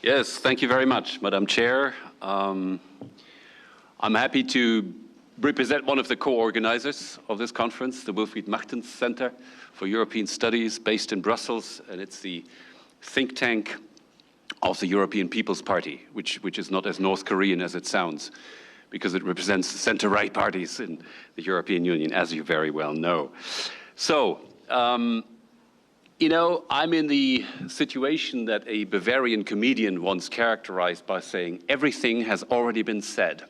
Yes, thank you very much, Madam Chair. I'm happy to represent one of the co-organizers of this conference, the Wilfried Martens Center for European Studies, based in Brussels, and it's the think tank of the European People's Party, which is not as North Korean as it sounds, because it represents the center-right parties in the European Union, as you very well know. So, you know, I'm in the situation that a Bavarian comedian once characterized by saying, everything has already been said,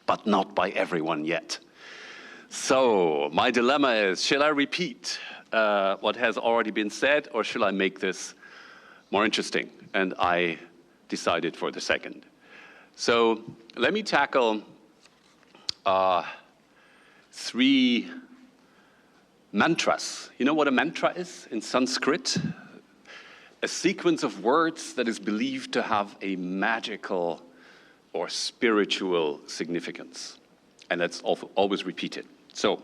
but not by everyone yet. So, my dilemma is, shall I repeat what has already been said, or shall I make this more interesting? And I decided for the second. So, let me tackle three mantras. You know what a mantra is in Sanskrit? A sequence of words that is believed to have a magical or spiritual significance. And that's always repeated. So,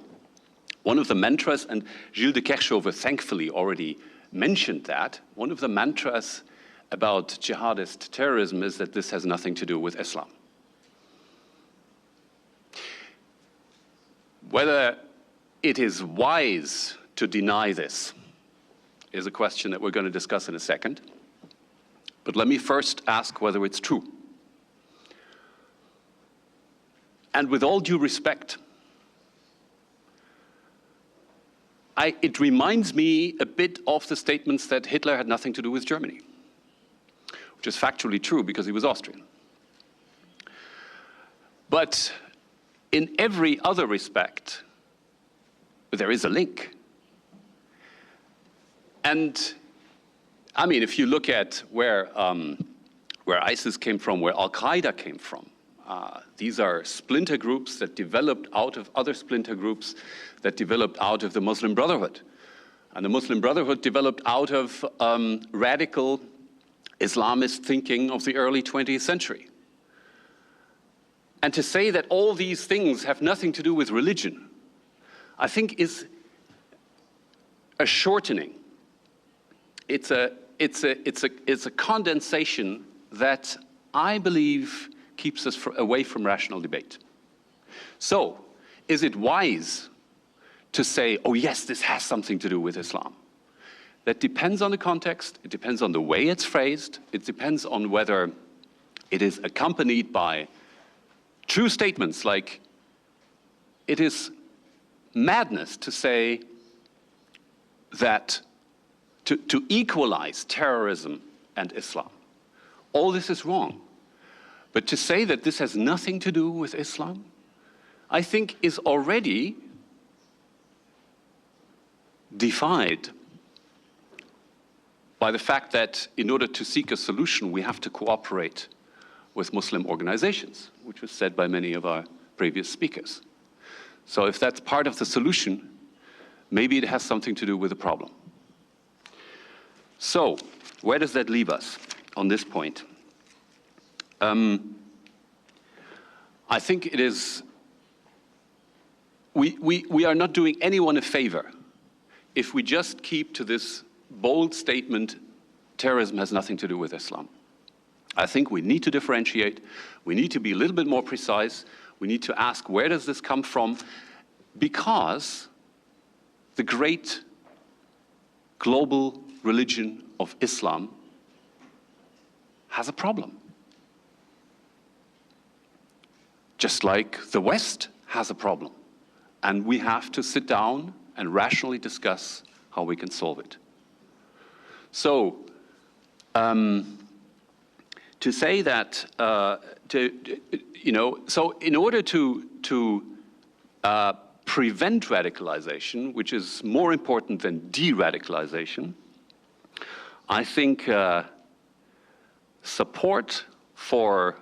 one of the mantras, and Gilles de Kerchove thankfully already mentioned that, one of the mantras about jihadist terrorism is that this has nothing to do with Islam. Whether it is wise to deny this is a question that we're going to discuss in a second. But let me first ask whether it's true. And with all due respect, it reminds me a bit of the statements that Hitler had nothing to do with Germany, which is factually true because he was Austrian. But in every other respect, there is a link. And I mean, if you look at where ISIS came from, where Al-Qaeda came from, these are splinter groups that developed out of other splinter groups that developed out of the Muslim Brotherhood. And the Muslim Brotherhood developed out of radical Islamist thinking of the early 20th century. And to say that all these things have nothing to do with religion, I think is a shortening. It's a condensation that I believe keeps us away from rational debate. So, is it wise to say, oh yes, this has something to do with Islam? That depends on the context, it depends on the way it's phrased, it depends on whether it is accompanied by true statements like, it is madness to say that to equalize terrorism and Islam. All this is wrong. But to say that this has nothing to do with Islam, I think is already defied by the fact that in order to seek a solution, we have to cooperate with Muslim organizations, which was said by many of our previous speakers. So if that's part of the solution, maybe it has something to do with the problem. So, where does that leave us on this point? I think it is, we are not doing anyone a favor if we just keep to this bold statement, terrorism has nothing to do with Islam. I think we need to differentiate, we need to be a little bit more precise, we need to ask where does this come from, because the great global religion of Islam has a problem. Just like the West has a problem. And we have to sit down and rationally discuss how we can solve it. So, to say that, so in order to prevent radicalization, which is more important than de-radicalization, I think support for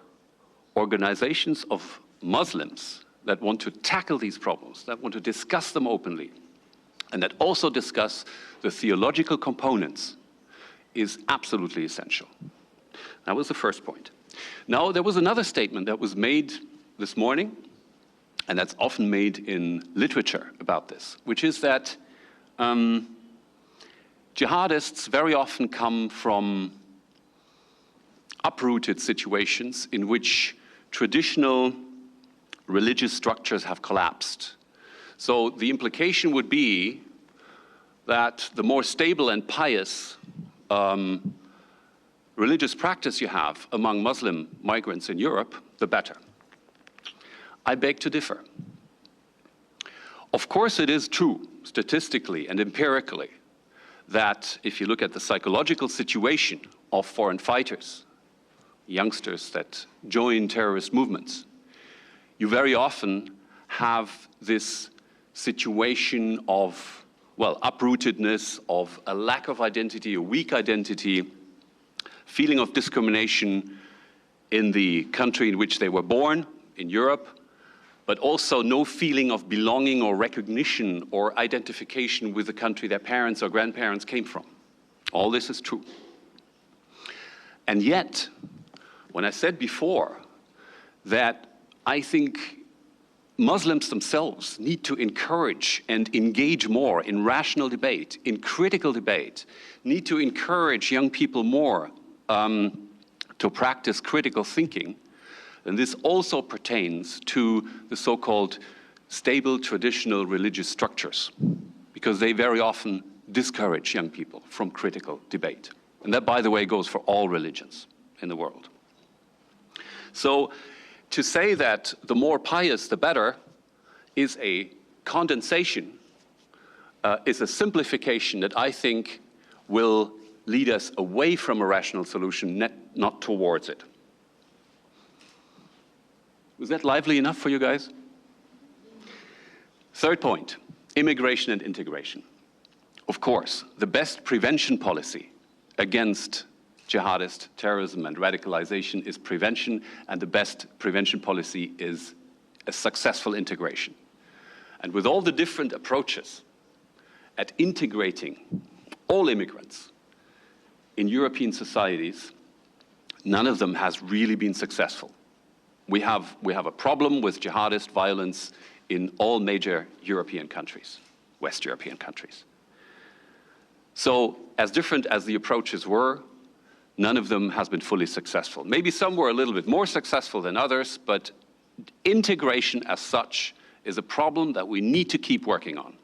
organizations of Muslims that want to tackle these problems, that want to discuss them openly, and that also discuss the theological components is absolutely essential. That was the first point. Now, there was another statement that was made this morning, and that's often made in literature about this, which is that jihadists very often come from uprooted situations in which traditional religious structures have collapsed. So the implication would be that the more stable and pious religious practice you have among Muslim migrants in Europe, the better. I beg to differ. Of course, it is true, statistically and empirically, that if you look at the psychological situation of foreign fighters, youngsters that join terrorist movements, you very often have this situation of, well, uprootedness, of a lack of identity, a weak identity, feeling of discrimination in the country in which they were born, in Europe, but also no feeling of belonging or recognition or identification with the country their parents or grandparents came from. All this is true. And yet, when I said before that I think Muslims themselves need to encourage and engage more in rational debate, in critical debate, need to encourage young people more to practice critical thinking, and this also pertains to the so-called stable traditional religious structures, because they very often discourage young people from critical debate. And that, by the way, goes for all religions in the world. So to say that the more pious, the better, is a condensation, is a simplification that I think will lead us away from a rational solution, not towards it. Was that lively enough for you guys? Third point, immigration and integration. Of course, the best prevention policy against jihadist terrorism and radicalization is prevention, and the best prevention policy is a successful integration. And with all the different approaches at integrating all immigrants in European societies, none of them has really been successful. We have a problem with jihadist violence in all major European countries, West European countries. So as different as the approaches were, none of them has been fully successful. Maybe some were a little bit more successful than others, but integration as such is a problem that we need to keep working on.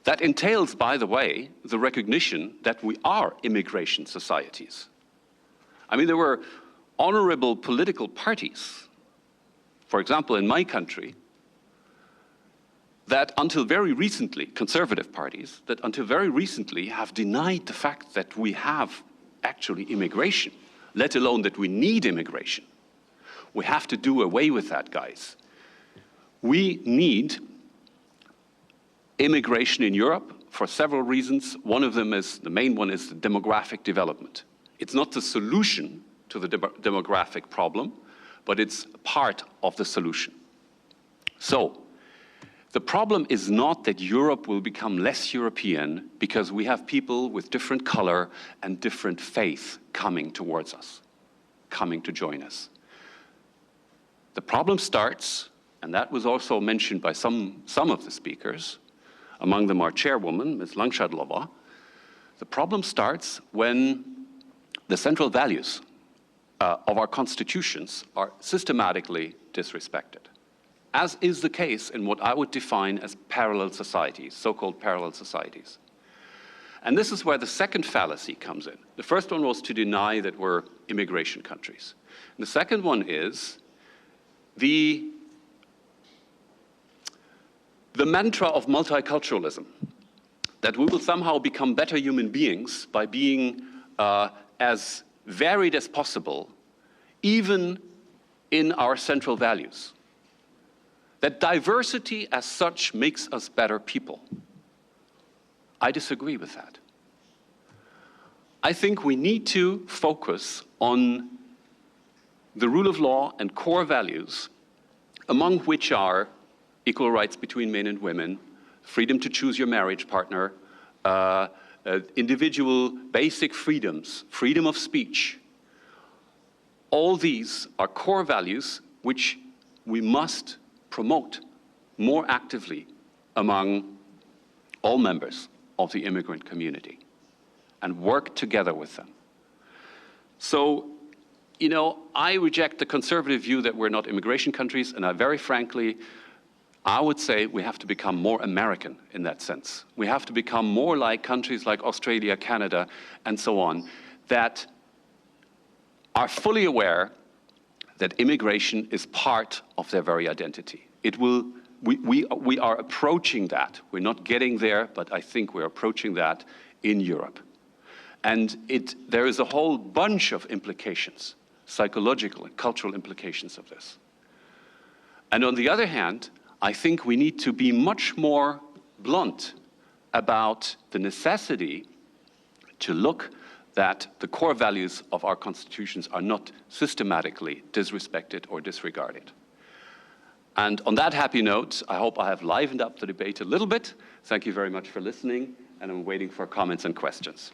That entails, by the way, the recognition that we are immigration societies. I mean, there were honorable political parties, for example, in my country, that until very recently, conservative parties, that until very recently have denied the fact that we have actually immigration, let alone that we need immigration. We have to do away with that, guys. We need immigration in Europe for several reasons. One of them is, the main one is the demographic development. It's not the solution to the demographic problem, but it's part of the solution. So, the problem is not that Europe will become less European because we have people with different color and different faith coming towards us, coming to join us. The problem starts, and that was also mentioned by some of the speakers, among them our chairwoman, Ms. Langshadlova. The problem starts when the central values of our constitutions are systematically disrespected, as is the case in what I would define as parallel societies, so-called parallel societies. And this is where the second fallacy comes in. The first one was to deny that we're immigration countries. And the second one is the mantra of multiculturalism, that we will somehow become better human beings by being as varied as possible, even in our central values. That diversity as such makes us better people. I disagree with that. I think we need to focus on the rule of law and core values, among which are equal rights between men and women, freedom to choose your marriage partner, individual basic freedoms, freedom of speech. All these are core values which we must promote more actively among all members of the immigrant community and work together with them. So, you know, I reject the conservative view that we're not immigration countries, and very frankly, I would say we have to become more American in that sense. We have to become more like countries like Australia, Canada, and so on, that are fully aware that immigration is part of their very identity. We are approaching that. We're not getting there, but I think we're approaching that in Europe. And there is a whole bunch of implications, psychological and cultural implications of this. And on the other hand, I think we need to be much more blunt about the necessity to look that the core values of our constitutions are not systematically disrespected or disregarded. And on that happy note, I hope I have livened up the debate a little bit. Thank you very much for listening, and I'm waiting for comments and questions.